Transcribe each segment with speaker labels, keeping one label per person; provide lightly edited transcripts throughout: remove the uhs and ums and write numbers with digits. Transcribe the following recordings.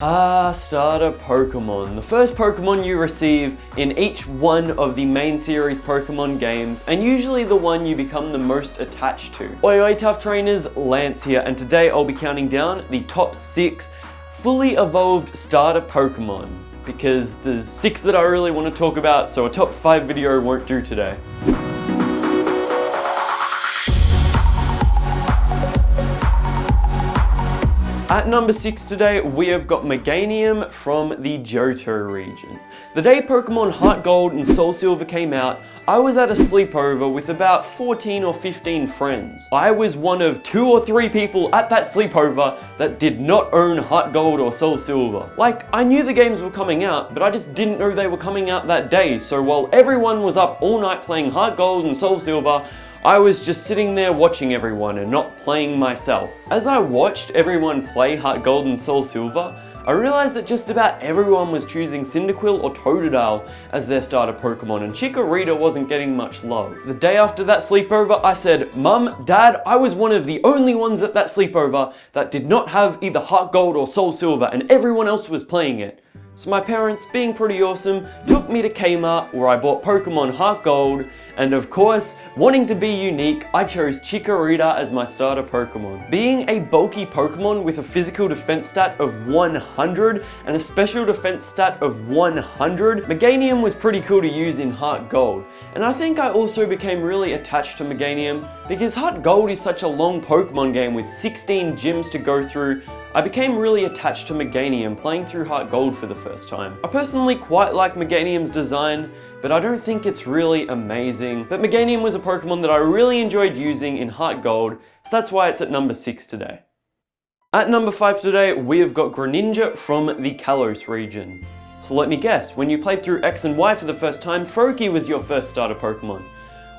Speaker 1: Starter Pokemon. The first Pokemon you receive in each one of the main series Pokemon games, and usually the one you become the most attached to. Oi tough trainers, Lance here, and today I'll be counting down the top 6 fully evolved starter Pokemon, because there's 6 that I really want to talk about, so a top 5 video won't do today. At number 6 today, we have got Meganium from the Johto region. The day Pokemon Heart Gold and Soul Silver came out, I was at a sleepover with about 14 or 15 friends. I was one of 2 or 3 people at that sleepover that did not own Heart Gold or Soul Silver. Like, I knew the games were coming out, but I just didn't know they were coming out that day, so while everyone was up all night playing Heart Gold and Soul Silver, I was just sitting there watching everyone and not playing myself. As I watched everyone play Heart Gold and Soul Silver, I realized that just about everyone was choosing Cyndaquil or Totodile as their starter Pokemon, and Chikorita wasn't getting much love. The day after that sleepover, I said, "Mum, Dad, I was one of the only ones at that sleepover that did not have either Heart Gold or Soul Silver, and everyone else was playing it." So my parents, being pretty awesome, took me to Kmart where I bought Pokemon Heart Gold, and of course, wanting to be unique, I chose Chikorita as my starter Pokemon. Being a bulky Pokemon with a physical defense stat of 100 and a special defense stat of 100, Meganium was pretty cool to use in Heart Gold. And I think I also became really attached to Meganium because Heart Gold is such a long Pokemon game with 16 gyms to go through. I became really attached to Meganium playing through Heart Gold for the first time. I personally quite like Meganium's design, but I don't think it's really amazing. But Meganium was a Pokemon that I really enjoyed using in Heart Gold, so that's why it's at number 6 today. At number 5 today, we have got Greninja from the Kalos region. So let me guess, when you played through X and Y for the first time, Froakie was your first starter Pokemon.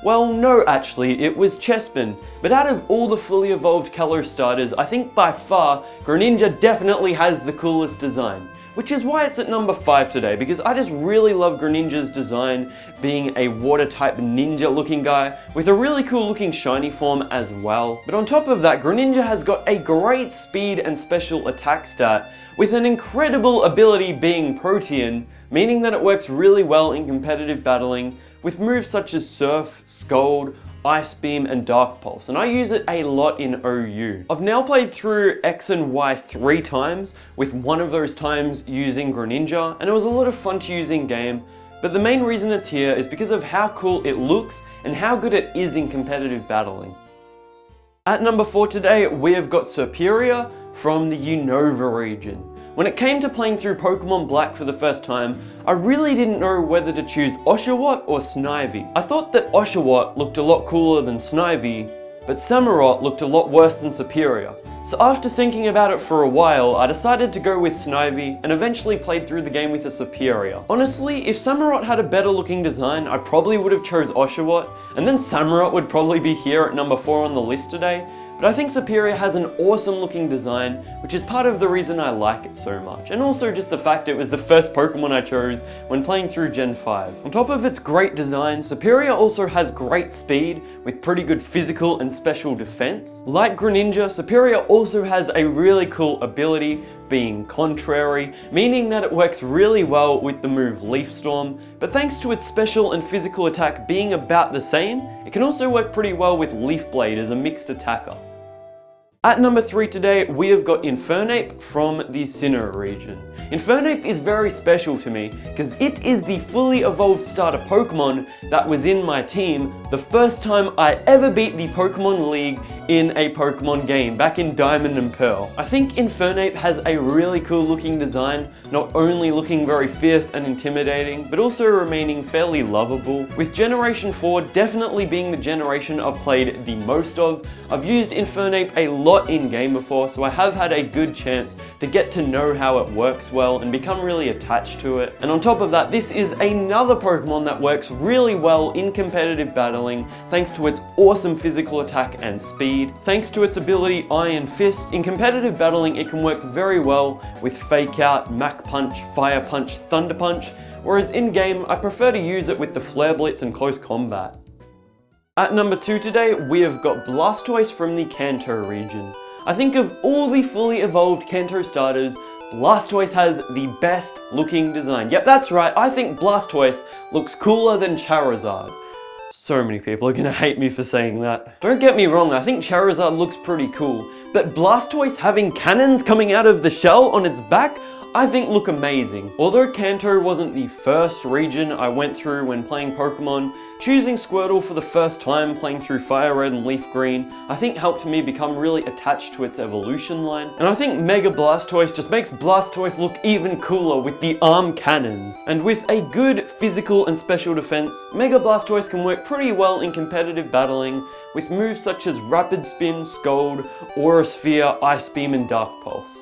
Speaker 1: Well, no, actually, it was Chespin. But out of all the fully evolved Kalos starters, I think by far, Greninja definitely has the coolest design. Which is why it's at number 5 today, because I just really love Greninja's design, being a water-type ninja looking guy, with a really cool looking shiny form as well. But on top of that, Greninja has got a great speed and special attack stat, with an incredible ability being Protean, meaning that it works really well in competitive battling, with moves such as Surf, Scald, Ice Beam and Dark Pulse, and I use it a lot in OU. I've now played through X and Y 3 times, with one of those times using Greninja, and it was a lot of fun to use in game, but the main reason it's here is because of how cool it looks and how good it is in competitive battling. At number 4 today, we have got Superior from the Unova region. When it came to playing through Pokemon Black for the first time, I really didn't know whether to choose Oshawott or Snivy. I thought that Oshawott looked a lot cooler than Snivy, but Samurott looked a lot worse than Superior. So after thinking about it for a while, I decided to go with Snivy and eventually played through the game with a Superior. Honestly, if Samurott had a better looking design, I probably would have chose Oshawott, and then Samurott would probably be here at number 4 on the list today. But I think Superior has an awesome looking design, which is part of the reason I like it so much, and also just the fact it was the first Pokemon I chose when playing through Gen 5. On top of its great design, Superior also has great speed with pretty good physical and special defense. Like Greninja, Superior also has a really cool ability being Contrary, meaning that it works really well with the move Leaf Storm, but thanks to its special and physical attack being about the same, it can also work pretty well with Leaf Blade as a mixed attacker. At number 3 today, we have got Infernape from the Sinnoh region. Infernape is very special to me because it is the fully evolved starter Pokemon that was in my team the first time I ever beat the Pokemon League in a Pokemon game back in Diamond and Pearl. I think Infernape has a really cool looking design, not only looking very fierce and intimidating, but also remaining fairly lovable. With Generation 4 definitely being the generation I've played the most of, I've used Infernape a lot in game before, so I have had a good chance to get to know how it works well and become really attached to it. And on top of that, this is another Pokemon that works really well in competitive battling thanks to its awesome physical attack and speed. Thanks to its ability Iron Fist, in competitive battling it can work very well with Fake Out, Mach Punch, Fire Punch, Thunder Punch, whereas in game I prefer to use it with the Flare Blitz and close combat. At number 2 today, we have got Blastoise from the Kanto region. I think of all the fully evolved Kanto starters, Blastoise has the best looking design. Yep, that's right, I think Blastoise looks cooler than Charizard. So many people are gonna hate me for saying that. Don't get me wrong, I think Charizard looks pretty cool, but Blastoise having cannons coming out of the shell on its back, I think look amazing. Although Kanto wasn't the first region I went through when playing Pokemon, choosing Squirtle for the first time playing through Fire Red and Leaf Green, I think helped me become really attached to its evolution line. And I think Mega Blastoise just makes Blastoise look even cooler with the arm cannons. And with a good physical and special defense, Mega Blastoise can work pretty well in competitive battling with moves such as Rapid Spin, Scald, Aura Sphere, Ice Beam and Dark Pulse.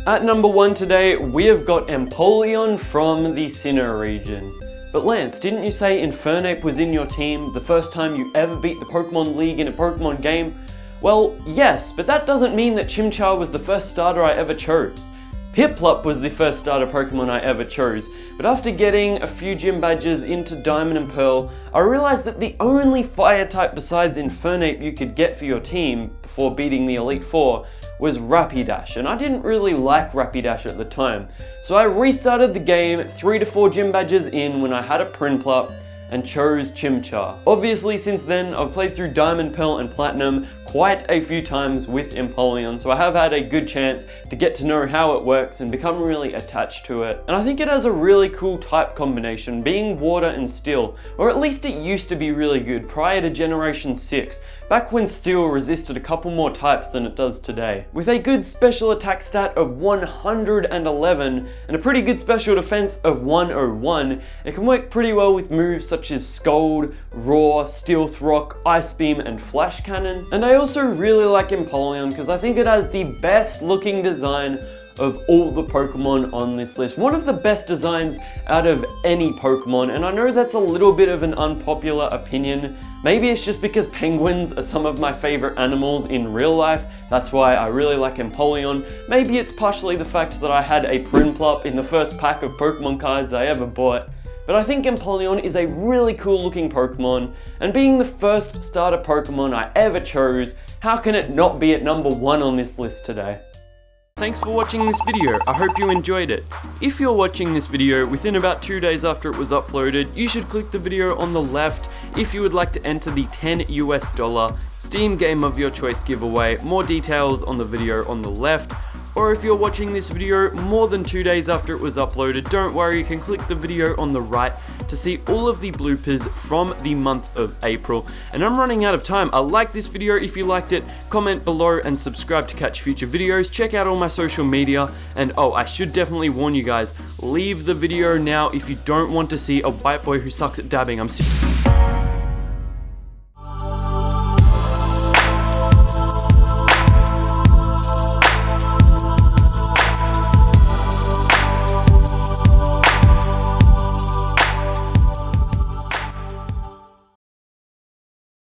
Speaker 1: At number 1 today, we have got Empoleon from the Sinnoh region. But Lance, didn't you say Infernape was in your team the first time you ever beat the Pokemon League in a Pokemon game? Well, yes, but that doesn't mean that Chimchar was the first starter I ever chose. Piplup was the first starter Pokemon I ever chose, but after getting a few gym badges into Diamond and Pearl, I realized that the only fire type besides Infernape you could get for your team before beating the Elite Four was Rapidash, and I didn't really like Rapidash at the time. So I restarted the game 3 to 4 gym badges in when I had a Prinplup and chose Chimchar. Obviously since then I've played through Diamond, Pearl and Platinum quite a few times with Empoleon, so I have had a good chance to get to know how it works and become really attached to it. And I think it has a really cool type combination, being water and steel, or at least it used to be really good prior to Generation 6, back when steel resisted a couple more types than it does today. With a good special attack stat of 111 and a pretty good special defense of 101, it can work pretty well with moves such as Scald, Roar, Stealth Rock, Ice Beam and Flash Cannon. And I also really like Empoleon because I think it has the best looking design of all the Pokemon on this list. One of the best designs out of any Pokemon, and I know that's a little bit of an unpopular opinion. Maybe it's just because penguins are some of my favorite animals in real life, that's why I really like Empoleon. Maybe it's partially the fact that I had a Prinplup in the first pack of Pokemon cards I ever bought. But I think Empoleon is a really cool looking Pokemon, and being the first starter Pokemon I ever chose, how can it not be at number 1 on this list today? Thanks for watching this video, I hope you enjoyed it. If you're watching this video within about 2 days after it was uploaded, you should click the video on the left if you would like to enter the $10 US Steam Game of your choice giveaway. More details on the video on the left. Or if you're watching this video more than 2 days after it was uploaded, don't worry, you can click the video on the right to see all of the bloopers from the month of April. And I'm running out of time. Like this video if you liked it, comment below and subscribe to catch future videos. Check out all my social media, and oh, I should definitely warn you guys, leave the video now if you don't want to see a white boy who sucks at dabbing. I'm serious.